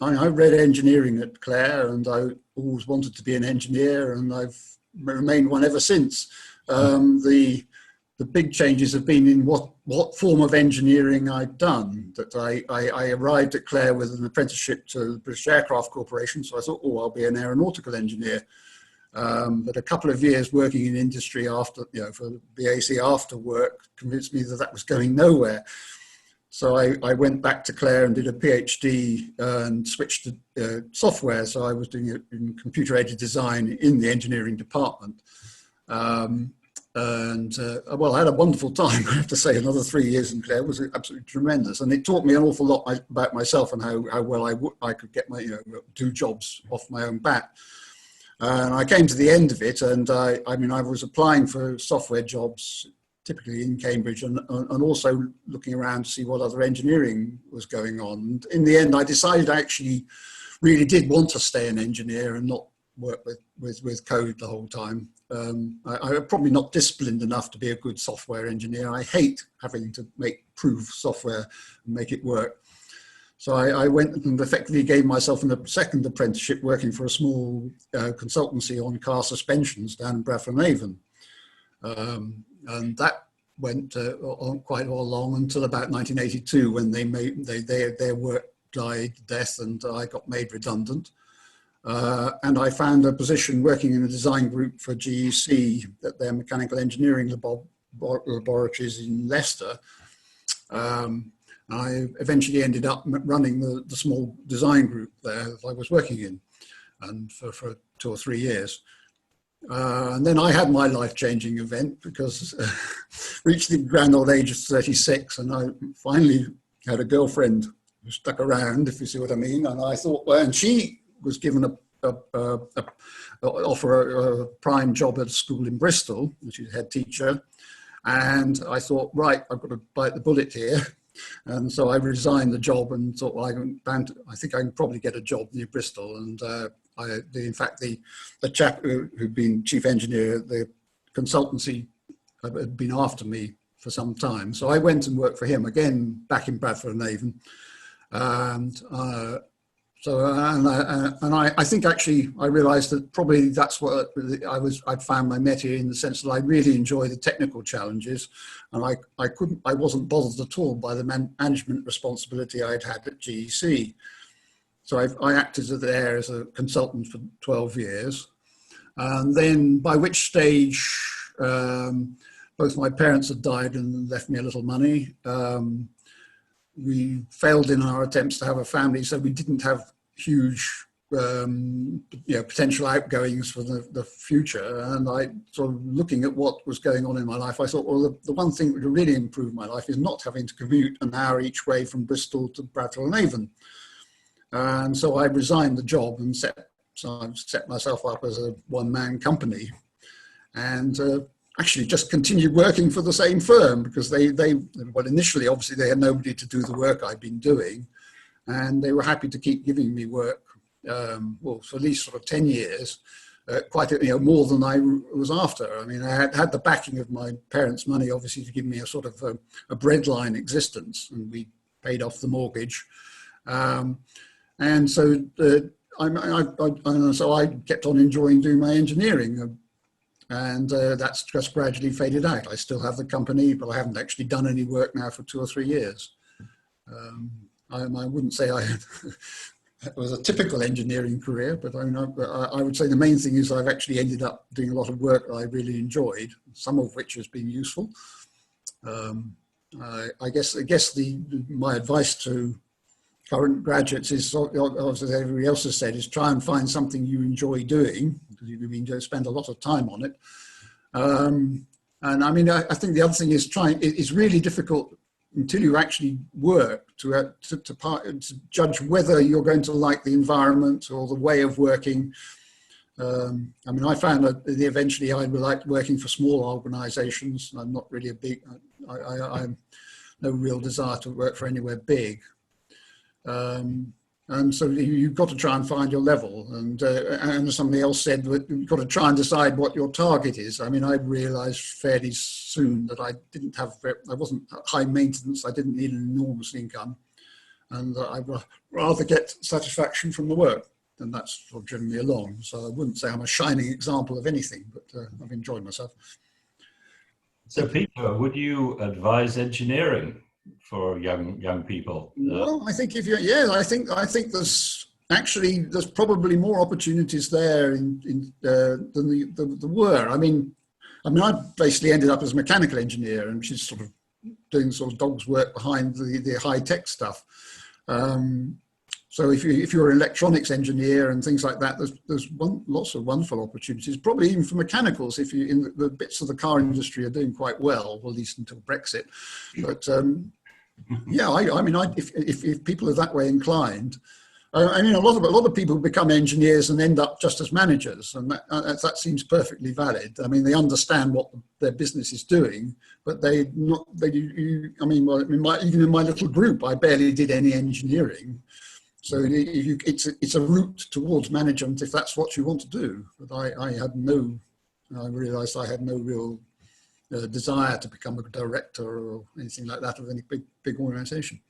I read engineering at Clare, and I always wanted to be an engineer, and I've remained one ever since. The big changes have been in what form of engineering I'd done. That I arrived at Clare with an apprenticeship to the British Aircraft Corporation, so I thought, oh, I'll be an aeronautical engineer. But a couple of years working in industry after, for BAC after work convinced me that that was going nowhere. So I went back to Clare and did a PhD and switched to software. So I was doing it in computer-aided design in the engineering department. Well, I had a wonderful time. I have to say, another 3 years in Clare was absolutely tremendous, and it taught me an awful lot about myself and how well I could get my do jobs off my own bat. And I came to the end of it, and I was applying for software jobs, typically in Cambridge, and also looking around to see what other engineering was going on. And in the end, I decided I actually really did want to stay an engineer and not work with code the whole time. I'm probably not disciplined enough to be a good software engineer. I hate having to prove software and make it work. So I went and effectively gave myself a second apprenticeship working for a small consultancy on car suspensions down in Bradford-on-Avon. And that went on quite long until about 1982, when their work died death and I got made redundant. And I found a position working in a design group for GEC at their mechanical engineering laboratories in Leicester. I eventually ended up running the small design group there that I was working in, and for 2 or 3 years. And then I had my life-changing event, because reached the grand old age of 36, and I finally had a girlfriend who stuck around, if you see what I mean. And I thought, well, and she was given a prime job at a school in Bristol, which is head teacher. And I thought, right, I've got to bite the bullet here. And so I resigned the job and thought, well, I think I can probably get a job near Bristol. And in fact, the chap who'd been chief engineer at the consultancy had been after me for some time. So I went and worked for him again back in Bradford-on-Avon. And I think actually I realised that probably that's what I'd found my métier, in the sense that I really enjoy the technical challenges, and I wasn't bothered at all by the management responsibility I'd had at GEC. So I acted there as a consultant for 12 years, and then by which stage both my parents had died and left me a little money. We failed in our attempts to have a family, so we didn't have huge potential outgoings for the future. And I sort of, looking at what was going on in my life, I thought, well, the one thing that would really improve my life is not having to commute an hour each way from Bristol to Bradford-on-Avon. And so I resigned the job and set myself up as a one-man company, and actually just continued working for the same firm, because well, initially, obviously, they had nobody to do the work I'd been doing, and they were happy to keep giving me work, well, for at least sort of 10 years, quite more than I was after. I mean, I had the backing of my parents' money, obviously, to give me a sort of a breadline existence, and we paid off the mortgage. And so so I kept on enjoying doing my engineering, and that's just gradually faded out. I still have the company, but I haven't actually done any work now for 2 or 3 years. I wouldn't say it was a typical engineering career, but I would say the main thing is I've actually ended up doing a lot of work that I really enjoyed, some of which has been useful. I guess my advice to current graduates is, as everybody else has said, is try and find something you enjoy doing, because you spend a lot of time on it. And I mean, I think the other thing is it's really difficult until you actually work to judge whether you're going to like the environment or the way of working. I mean, I found that eventually I liked working for small organizations. I'm not really I have no real desire to work for anywhere big. And so you've got to try and find your level. And as somebody else said, you've got to try and decide what your target is. I mean, I realized fairly soon that I wasn't high maintenance. I didn't need an enormous income. and I'd rather get satisfaction from the work, and that's what driven me along. So I wouldn't say I'm a shining example of anything, but I've enjoyed myself. So Peter, would you advise engineering for young people? Well, I think I think there's probably more opportunities there than there were. I mean, I basically ended up as a mechanical engineer, and she's sort of doing sort of dog's work behind the high tech stuff. So if you're an electronics engineer and things like that, there's lots of wonderful opportunities. Probably even for mechanicals, if you in the bits of the car industry are doing quite well, at least until Brexit. But yeah, I mean, if people are that way inclined. I mean, a lot of people become engineers and end up just as managers, and that seems perfectly valid. I mean, they understand what their business is doing, but I mean, even in my little group, I barely did any engineering. So it's a route towards management if that's what you want to do. But I realised I had no real desire to become a director or anything like that of any big organisation.